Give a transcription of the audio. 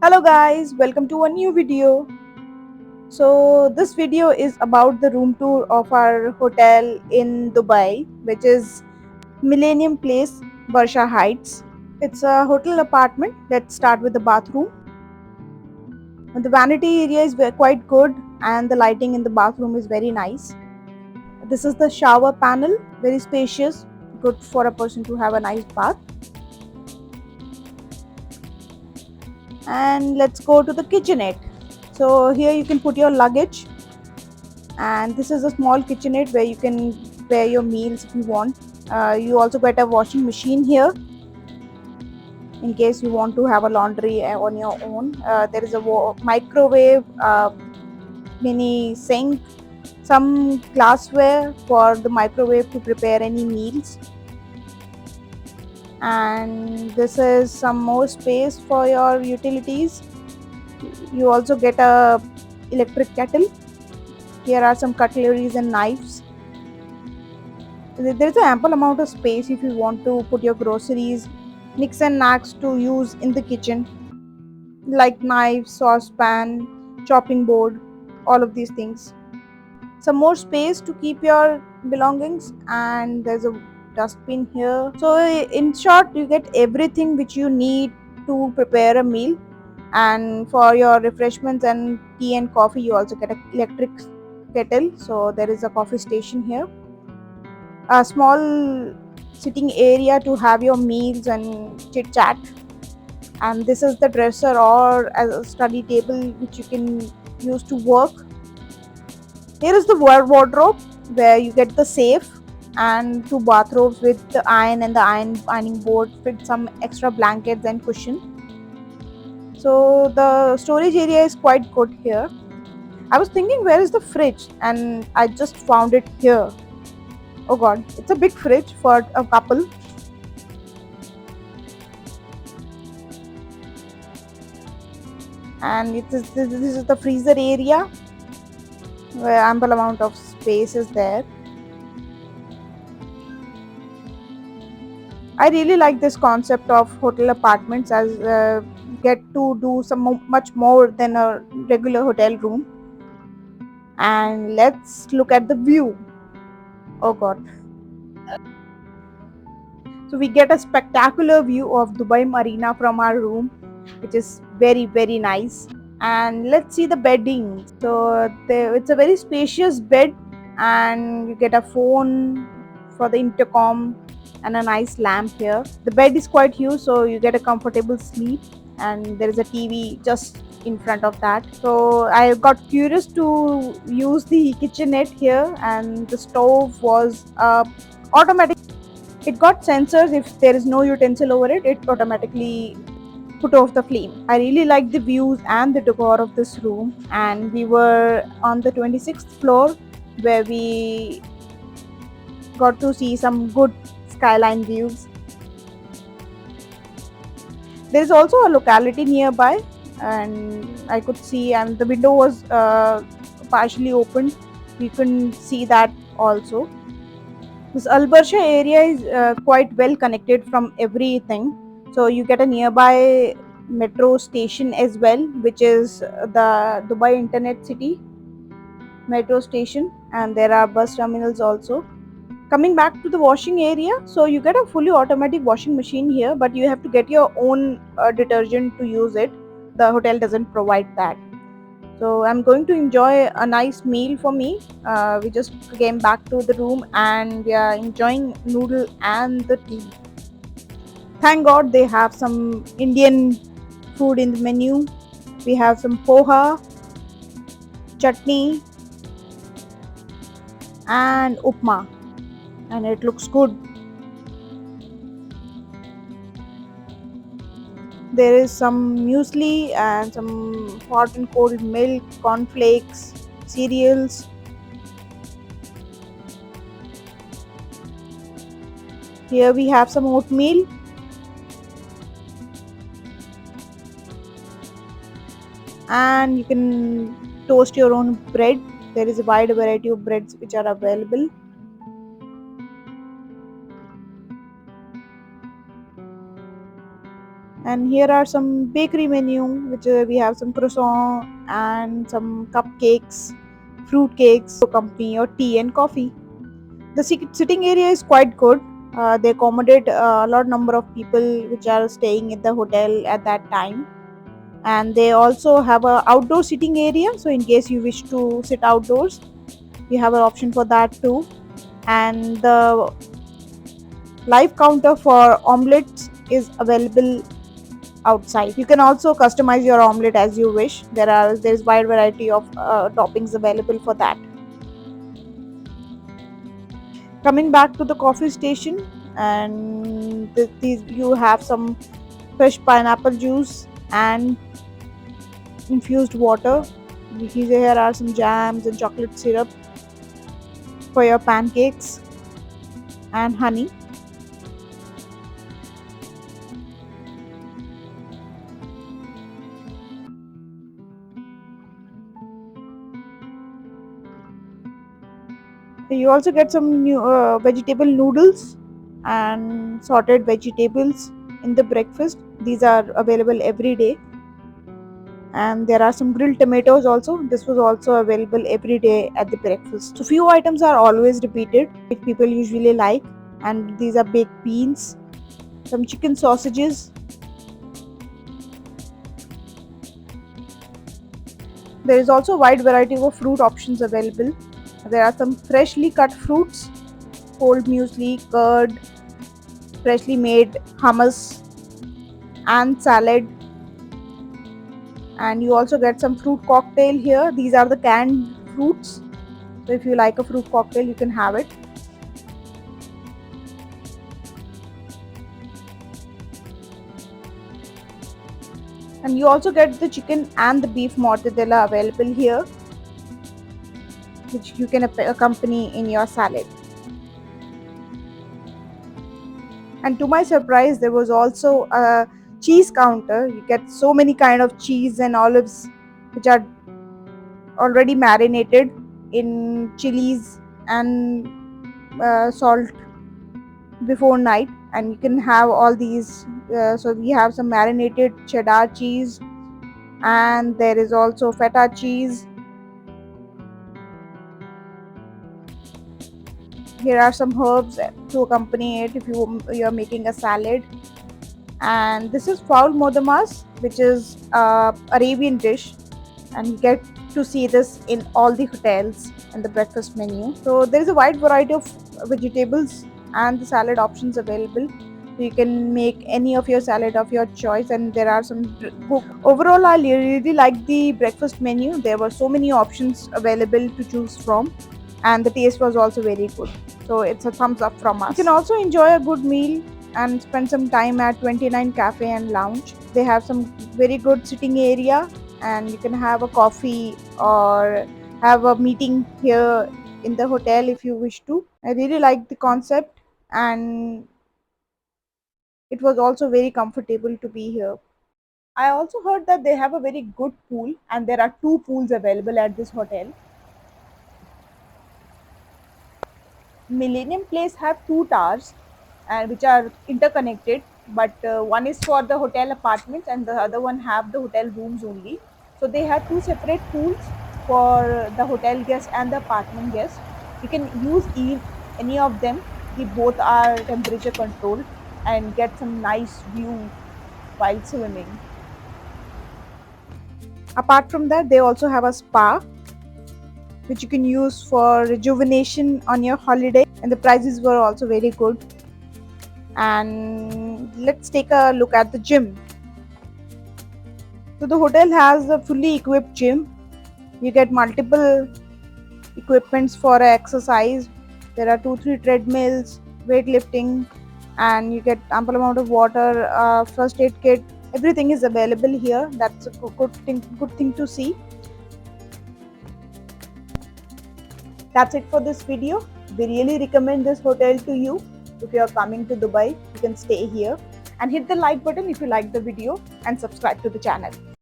Hello guys, welcome to a new video. So this video is about the room tour of our hotel in Dubai, which is Millennium Place, Barsha Heights. It's a hotel apartment. Let's start with the bathroom. The vanity area is quite good and the lighting in the bathroom is very nice. This is the shower panel, very spacious, good for a person to have a nice bath. And let's go to the kitchenette. So here you can put your luggage, and this is a small kitchenette where you can prepare your meals if you want. You also get a washing machine here in case you want to have a laundry on your own. There is a microwave, mini sink, some glassware for the microwave to prepare any meals, and this is some more space for your utilities. You also get a electric kettle. Here are some cutleries and knives. There is an ample amount of space if you want to put your groceries, nicks and knacks to use in the kitchen, like knives, saucepan, chopping board, all of these things. Some more space to keep your belongings, and there's a dustbin here. So in short, you get everything which you need to prepare a meal, and for your refreshments and tea and coffee you also get an electric kettle. So there is a coffee station here, a small sitting area to have your meals and chit chat, and this is the dresser or as a study table which you can use to work. Here is the wardrobe where you get the safe and two bathrobes with the iron and the ironing board with some extra blankets and cushion. So the storage area is quite good here. I was thinking where is the fridge, and I just found it here. Oh god, it's a big fridge for a couple. And this is the freezer area where ample amount of space is there. I really like this concept of hotel apartments, as get to do much more than a regular hotel room. And let's look at the view. Oh god, so we get a spectacular view of Dubai Marina from our room, which is very nice. And let's see the bedding. So it's a very spacious bed, and you get a phone for the intercom and a nice lamp here. The bed is quite huge, so you get a comfortable sleep, and there is a TV just in front of that. So I got curious to use the kitchenette here, and the stove was automatic. It got sensors. If there is no utensil over it, it automatically put off the flame. I really like the views and the decor of this room, and we were on the 26th floor where we got to see some good skyline views. There is also a locality nearby, and I could see, and the window was partially opened. We couldn't see that also. This Al-Barsha area is quite well connected from everything. So you get a nearby metro station as well, which is the Dubai Internet City metro station, and there are bus terminals also. Coming back to the washing area, so you get a fully automatic washing machine here, but you have to get your own detergent to use it. The hotel doesn't provide that. So I'm going to enjoy a nice meal for me. We just came back to the room and we are enjoying noodle and the tea. Thank God they have some Indian food in the menu. We have some poha, chutney, and upma, and it looks good. There is some muesli and some hot and cold milk, cornflakes, cereals. Here we have some oatmeal, and you can toast your own bread. There is a wide variety of breads which are available. And here are some bakery menu, which we have some croissant and some cupcakes, fruit cakes, company or tea and coffee. The sitting area is quite good. They accommodate a lot number of people which are staying in the hotel at that time, and they also have a outdoor sitting area. So in case you wish to sit outdoors, you have an option for that too. And the live counter for omelets is available outside. You can also customize your omelet as you wish. There is wide variety of toppings available for that. Coming back to the coffee station, and these you have some fresh pineapple juice and infused water. Here are some jams and chocolate syrup for your pancakes and honey. You also get some new vegetable noodles and sorted vegetables in the breakfast. These are available every day. And there are some grilled tomatoes also. This was also available every day at the breakfast. So few items are always repeated, which people usually like. And these are baked beans, some chicken sausages. There is also a wide variety of fruit options available. There are some freshly cut fruits, cold muesli, curd, freshly made hummus, and salad. And you also get some fruit cocktail here. These are the canned fruits. So if you like a fruit cocktail, you can have it. And you also get the chicken and the beef mortadella available here, which you can accompany in your salad. And to my surprise, there was also a cheese counter. You get so many kind of cheese and olives which are already marinated in chilies and salt before night, and you can have all these. So we have some marinated cheddar cheese, and there is also feta cheese. Here are some herbs to accompany it if you're making a salad. And this is faul modamas, which is Arabian dish, and you get to see this in all the hotels in the breakfast menu. So there is a wide variety of vegetables and the salad options available. So you can make any of your salad of your choice, and there are some overall I really like the breakfast menu. There were so many options available to choose from, and the taste was also very good. So it's a thumbs up from us. You can also enjoy a good meal and spend some time at 29 Cafe and Lounge. They have some very good sitting area, and you can have a coffee or have a meeting here in the hotel if you wish to. I really like the concept, and it was also very comfortable to be here. I also heard that they have a very good pool, and there are two pools available at this hotel. Millennium Place have two towers, and which are interconnected, but one is for the hotel apartments and the other one have the hotel rooms only. So they have two separate pools for the hotel guests and the apartment guests. You can use any of them. The both are temperature controlled and get some nice view while swimming. Apart from that, they also have a spa which you can use for rejuvenation on your holiday, and the prices were also very good. And let's take a look at the gym. So the hotel has a fully equipped gym. You get multiple equipments for exercise. There are 2 3 treadmills, weightlifting, and you get ample amount of water, first aid kit. Everything is available here. That's a good thing to see. That's it for this video. We really recommend this hotel to you. If you are coming to Dubai, you can stay here, and hit the like button if you like the video, and subscribe to the channel.